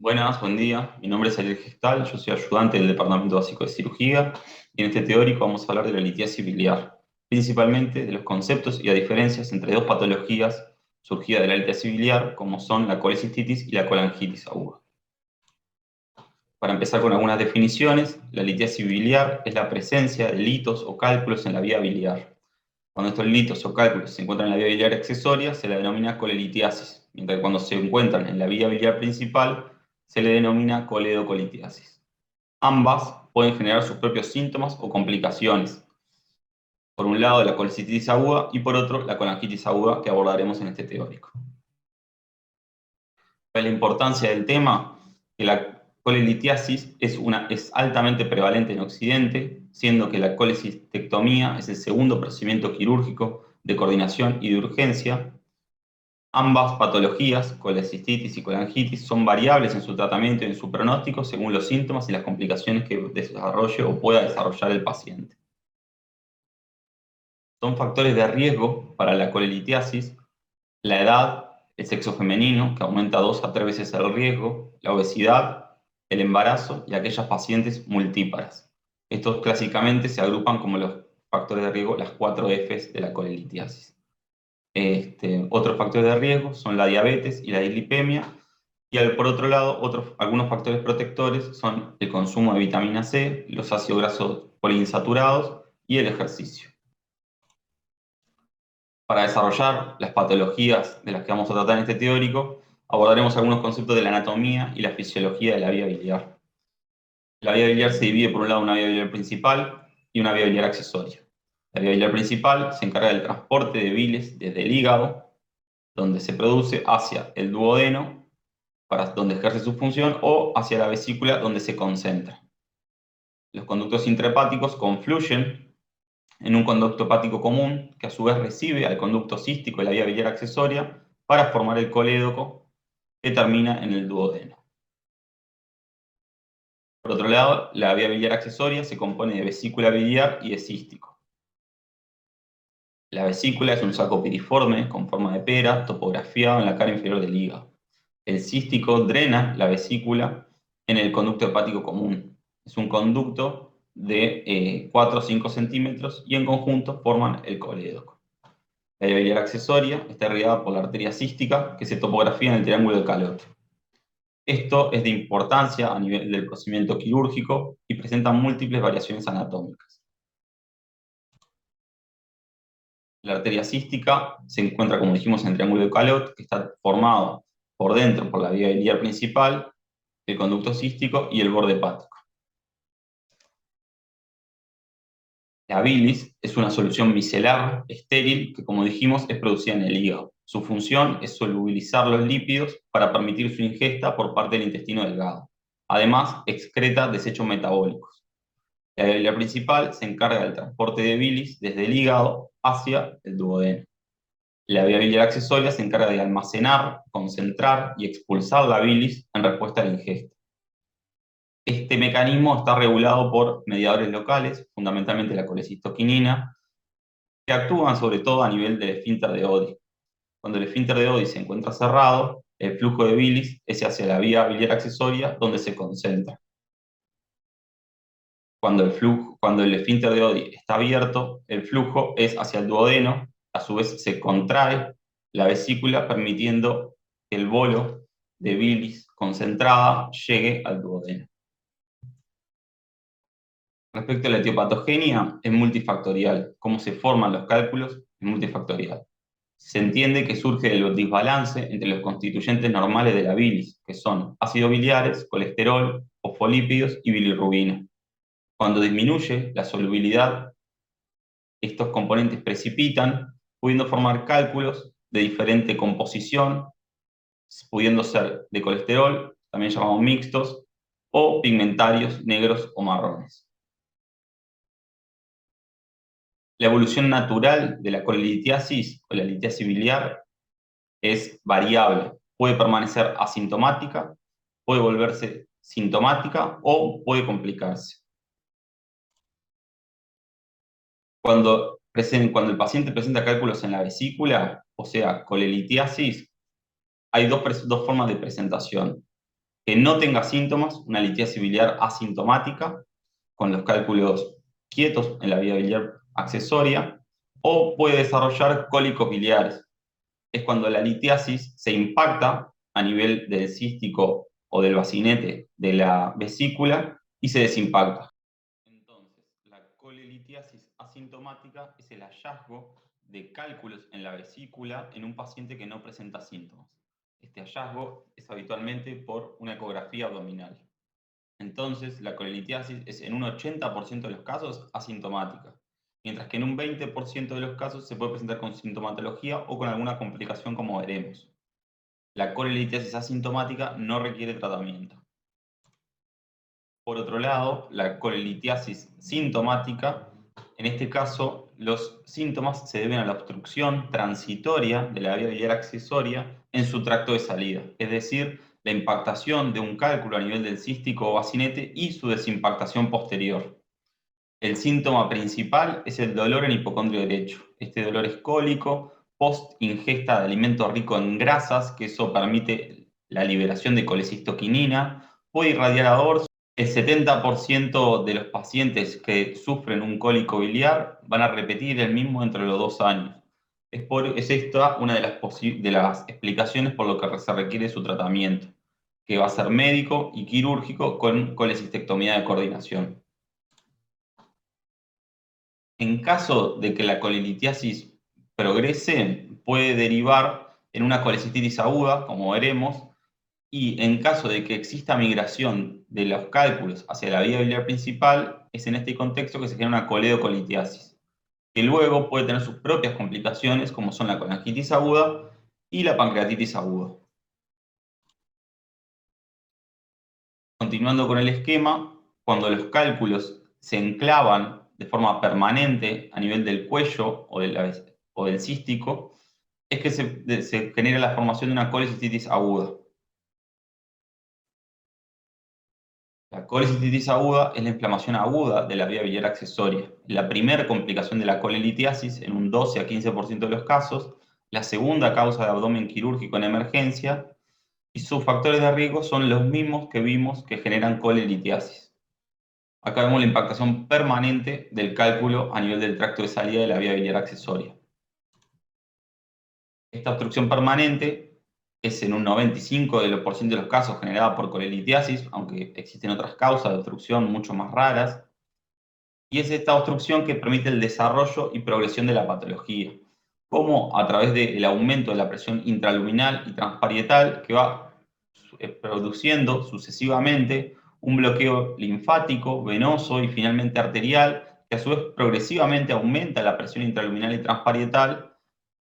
Buenas, buen día. Mi nombre es Ariel Gestal, yo soy ayudante del Departamento Básico de Cirugía y en este teórico vamos a hablar de la litiasis biliar, principalmente de los conceptos y las diferencias entre dos patologías surgidas de la litiasis biliar, como son la colecistitis y la colangitis aguda. Para empezar con algunas definiciones, la litiasis biliar es la presencia de litos o cálculos en la vía biliar. Cuando estos litos o cálculos se encuentran en la vía biliar accesoria, se la denomina colelitiasis, mientras que cuando se encuentran en la vía biliar principal, se le denomina coledocolitiasis. Ambas pueden generar sus propios síntomas o complicaciones. Por un lado, la colecistitis aguda y por otro, la colangitis aguda que abordaremos en este teórico. ¿Cuál es la importancia del tema? Que la colelitiasis es altamente prevalente en Occidente, siendo que la colecistectomía es el segundo procedimiento quirúrgico de coordinación y de urgencia. Ambas patologías, colecistitis y colangitis, son variables en su tratamiento y en su pronóstico según los síntomas y las complicaciones que desarrolle o pueda desarrollar el paciente. Son factores de riesgo para la colelitiasis la edad, el sexo femenino, que aumenta 2 a 3 veces el riesgo, la obesidad, el embarazo y aquellas pacientes multíparas. Estos clásicamente se agrupan como los factores de riesgo, las 4 Fs de la colelitiasis. Otros factores de riesgo son la diabetes y la dislipemia, y por otro lado, algunos factores protectores son el consumo de vitamina C, los ácidos grasos poliinsaturados y el ejercicio. Para desarrollar las patologías de las que vamos a tratar en este teórico, abordaremos algunos conceptos de la anatomía y la fisiología de la vía biliar. La vía biliar se divide por un lado en una vía biliar principal y una vía biliar accesoria. La vía biliar principal se encarga del transporte de bilis desde el hígado, donde se produce, hacia el duodeno, para donde ejerce su función, o hacia la vesícula, donde se concentra. Los conductos intrahepáticos confluyen en un conducto hepático común, que a su vez recibe al conducto cístico de la vía biliar accesoria para formar el colédoco que termina en el duodeno. Por otro lado, la vía biliar accesoria se compone de vesícula biliar y de cístico. La vesícula es un saco piriforme con forma de pera, topografiado en la cara inferior del hígado. El cístico drena la vesícula en el conducto hepático común. Es un conducto de 4 o 5 centímetros y en conjunto forman el colédoco. La vía biliar accesoria está irrigada por la arteria cística que se topografía en el triángulo de Calot. Esto es de importancia a nivel del procedimiento quirúrgico y presenta múltiples variaciones anatómicas. La arteria cística se encuentra, como dijimos, en el triángulo de Calot, que está formado por dentro por la vía biliar principal, el conducto cístico y el borde hepático. La bilis es una solución micelar estéril que, como dijimos, es producida en el hígado. Su función es solubilizar los lípidos para permitir su ingesta por parte del intestino delgado. Además, excreta desechos metabólicos. La vía biliar principal se encarga del transporte de bilis desde el hígado hacia el duodeno. La vía biliar accesoria se encarga de almacenar, concentrar y expulsar la bilis en respuesta a la ingesta. Este mecanismo está regulado por mediadores locales, fundamentalmente la colecistoquinina, que actúan sobre todo a nivel del esfínter de Oddi. Cuando el esfínter de Oddi se encuentra cerrado, el flujo de bilis es hacia la vía biliar accesoria, donde se concentra. Cuando el esfínter de Oddi está abierto, el flujo es hacia el duodeno, a su vez se contrae la vesícula, permitiendo que el bolo de bilis concentrada llegue al duodeno. Respecto a la etiopatogenia, es multifactorial. Cómo se forman los cálculos es multifactorial. Se entiende que surge del desbalance entre los constituyentes normales de la bilis, que son ácidos biliares, colesterol, fosfolípidos y bilirrubina. Cuando disminuye la solubilidad, estos componentes precipitan, pudiendo formar cálculos de diferente composición, pudiendo ser de colesterol, también llamados mixtos, o pigmentarios, negros o marrones. La evolución natural de la colelitiasis o la litiasis biliar es variable. Puede permanecer asintomática, puede volverse sintomática o puede complicarse. Cuando el paciente presenta cálculos en la vesícula, o sea, colelitiasis, hay dos formas de presentación. que no tenga síntomas, una litiasis biliar asintomática, con los cálculos quietos en la vía biliar accesoria, o puede desarrollar cólicos biliares. Es cuando la litiasis se impacta a nivel del cístico o del bacinete de la vesícula y se desimpacta. Entonces, la colelitiasis asintomática es el hallazgo de cálculos en la vesícula en un paciente que no presenta síntomas. Este hallazgo es habitualmente por una ecografía abdominal. Entonces, la colelitiasis es en un 80% de los casos asintomática, mientras que en un 20% de los casos se puede presentar con sintomatología o con alguna complicación, como veremos. La colelitiasis asintomática no requiere tratamiento. Por otro lado, la colelitiasis sintomática, en este caso, los síntomas se deben a la obstrucción transitoria de la vía biliar accesoria en su tracto de salida, es decir, la impactación de un cálculo a nivel del cístico o bacinete y su desimpactación posterior. El síntoma principal es el dolor en hipocondrio derecho. Este dolor es cólico, post ingesta de alimento rico en grasas, que eso permite la liberación de colecistoquinina, puede irradiar a dorso. El 70% de los pacientes que sufren un cólico biliar van a repetir el mismo entre los 2 años. Es esta una de las explicaciones por lo que se requiere su tratamiento, que va a ser médico y quirúrgico con colecistectomía de coordinación. En caso de que la colelitiasis progrese, puede derivar en una colecistitis aguda, como veremos, y en caso de que exista migración de los cálculos hacia la vía biliar principal, es en este contexto que se genera una coledocolitiasis, que luego puede tener sus propias complicaciones, como son la colangitis aguda y la pancreatitis aguda. Continuando con el esquema, cuando los cálculos se enclavan de forma permanente a nivel del cuello o del cístico, es que se genera la formación de una colecistitis aguda. La colecistitis aguda es la inflamación aguda de la vía biliar accesoria. La primera complicación de la colelitiasis en un 12 a 15% de los casos, la segunda causa de abdomen quirúrgico en emergencia, y sus factores de riesgo son los mismos que vimos que generan colelitiasis. Acá vemos la impactación permanente del cálculo a nivel del tracto de salida de la vía biliar accesoria. Esta obstrucción permanente es en un 95% de los casos generada por colelitiasis, aunque existen otras causas de obstrucción mucho más raras, y es esta obstrucción que permite el desarrollo y progresión de la patología, como a través del aumento de la presión intraluminal y transparietal que va produciendo sucesivamente un bloqueo linfático, venoso y finalmente arterial, que a su vez progresivamente aumenta la presión intraluminal y transparietal,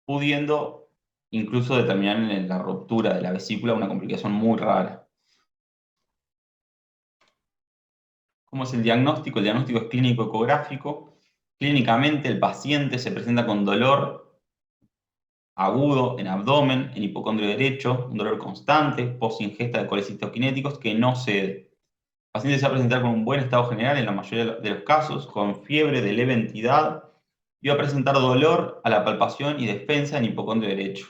pudiendo incluso determinar en la ruptura de la vesícula, una complicación muy rara. ¿Cómo es el diagnóstico? El diagnóstico es clínico ecográfico. Clínicamente el paciente se presenta con dolor agudo en abdomen, en hipocondrio derecho, un dolor constante, post ingesta de colecistoquinéticos que no cede. El paciente se va a presentar con un buen estado general en la mayoría de los casos, con fiebre de leve entidad, y va a presentar dolor a la palpación y defensa en hipocondrio derecho.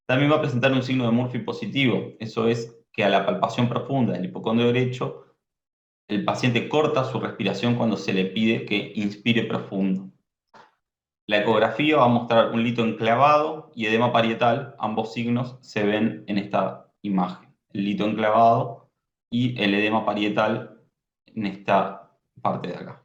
También va a presentar un signo de Murphy positivo, eso es que a la palpación profunda del hipocondrio derecho, el paciente corta su respiración cuando se le pide que inspire profundo. La ecografía va a mostrar un lito enclavado y edema parietal, ambos signos se ven en esta imagen. El lito enclavado y el edema parietal en esta parte de acá.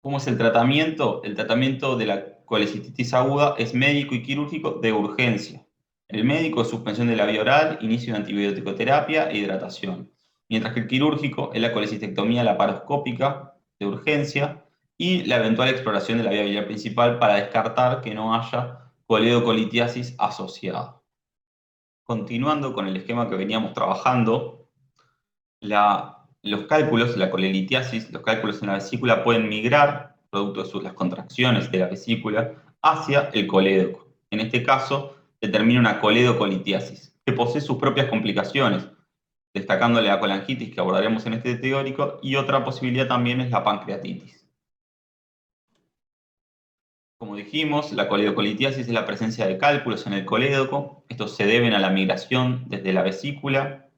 ¿Cómo es el tratamiento? El tratamiento de la colecistitis aguda es médico y quirúrgico de urgencia. El médico es suspensión de la vía oral, inicio de antibiótico-terapia e hidratación. Mientras que el quirúrgico es la colecistectomía laparoscópica de urgencia y la eventual exploración de la vía biliar principal para descartar que no haya coledocolitiasis asociada. Continuando con el esquema que veníamos trabajando, los cálculos, la colelitiasis, los cálculos en la vesícula pueden migrar, producto de las contracciones de la vesícula, hacia el colédoco. En este caso, determina una coledocolitiasis, que posee sus propias complicaciones, destacándole la colangitis que abordaremos en este teórico, y otra posibilidad también es la pancreatitis. Como dijimos, la coledocolitiasis es la presencia de cálculos en el colédoco. Estos se deben a la migración desde la vesícula.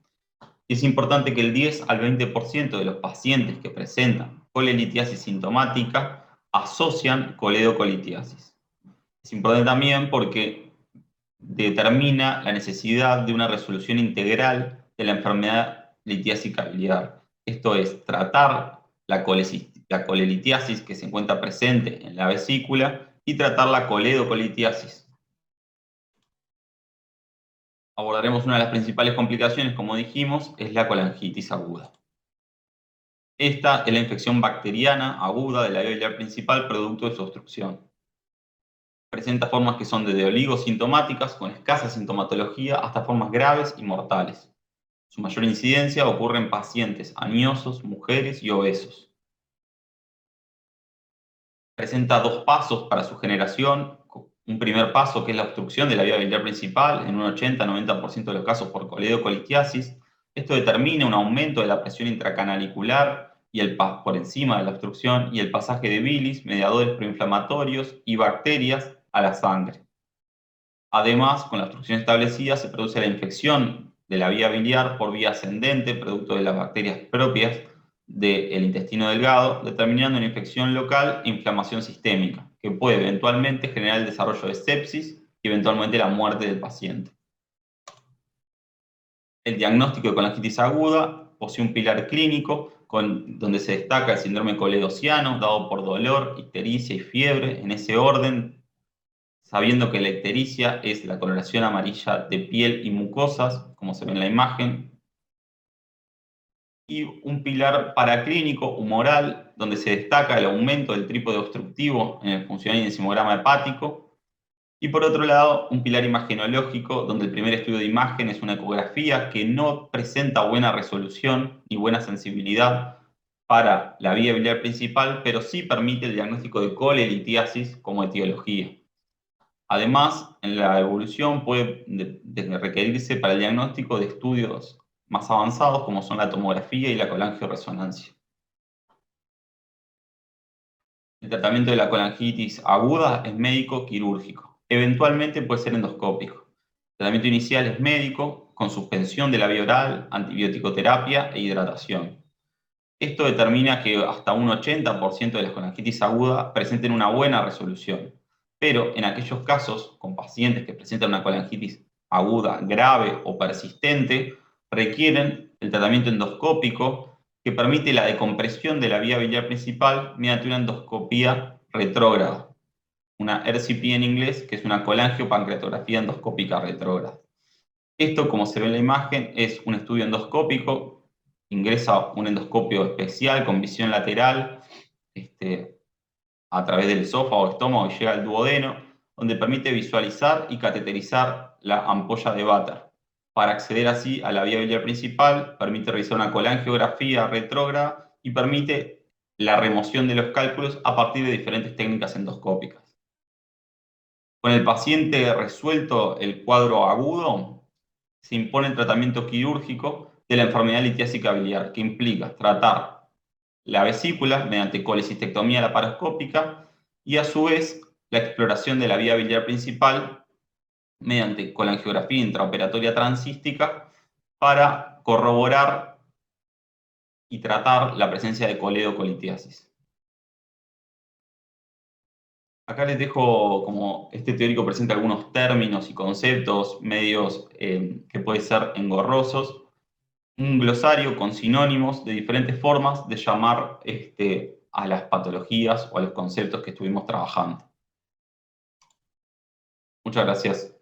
Y es importante que el 10 al 20% de los pacientes que presentan colelitiasis sintomática asocian coledocolitiasis. Es importante también porque determina la necesidad de una resolución integral de la enfermedad litiásica biliar. Esto es, tratar la colelitiasis que se encuentra presente en la vesícula y tratar la coledocolitiasis. Abordaremos una de las principales complicaciones, como dijimos, es la colangitis aguda. Esta es la infección bacteriana aguda de la vía biliar principal producto de su obstrucción. Presenta formas que son desde oligosintomáticas, con escasa sintomatología, hasta formas graves y mortales. Su mayor incidencia ocurre en pacientes añosos, mujeres y obesos. Presenta dos pasos para su generación. Un primer paso, que es la obstrucción de la vía biliar principal, en un 80-90% de los casos por coledocolitiasis. Esto determina un aumento de la presión intracanalicular y por encima de la obstrucción y el pasaje de bilis, mediadores proinflamatorios y bacterias a la sangre. Además, con la obstrucción establecida se produce la infección de la vía biliar por vía ascendente, producto de las bacterias propias del intestino delgado, determinando una infección local e inflamación sistémica, que puede eventualmente generar el desarrollo de sepsis y eventualmente la muerte del paciente. El diagnóstico de colangitis aguda posee un pilar clínico donde se destaca el síndrome coledociano, dado por dolor, ictericia y fiebre, en ese orden, sabiendo que la ictericia es la coloración amarilla de piel y mucosas, como se ve en la imagen, y un pilar paraclínico humoral, donde se destaca el aumento del trípode obstructivo en el funcional y enzimograma hepático, y por otro lado, un pilar imagenológico, donde el primer estudio de imagen es una ecografía que no presenta buena resolución ni buena sensibilidad para la vía biliar principal, pero sí permite el diagnóstico de colelitiasis como etiología. Además, en la evolución puede requerirse para el diagnóstico de estudios más avanzados, como son la tomografía y la colangioresonancia. El tratamiento de la colangitis aguda es médico quirúrgico. Eventualmente puede ser endoscópico. El tratamiento inicial es médico, con suspensión de la vía oral, antibiótico-terapia e hidratación. Esto determina que hasta un 80% de las colangitis agudas presenten una buena resolución. Pero en aquellos casos, con pacientes que presentan una colangitis aguda grave o persistente, requieren el tratamiento endoscópico que permite la decompresión de la vía biliar principal mediante una endoscopía retrógrada. Una RCP en inglés, que es una colangiopancreatografía endoscópica retrógrada. Esto, como se ve en la imagen, es un estudio endoscópico. Ingresa un endoscopio especial con visión lateral a través del esófago o estómago y llega al duodeno, donde permite visualizar y cateterizar la ampolla de Vater. Para acceder así a la vía biliar principal, permite realizar una colangiografía retrógrada y permite la remoción de los cálculos a partir de diferentes técnicas endoscópicas. Con el paciente resuelto el cuadro agudo, se impone el tratamiento quirúrgico de la enfermedad litiásica biliar, que implica tratar la vesícula mediante colecistectomía laparoscópica y a su vez la exploración de la vía biliar principal mediante colangiografía intraoperatoria transística para corroborar y tratar la presencia de coledocolitiasis. Acá les dejo, como este teórico presenta algunos términos y conceptos medios que pueden ser engorrosos, un glosario con sinónimos de diferentes formas de llamar a las patologías o a los conceptos que estuvimos trabajando. Muchas gracias.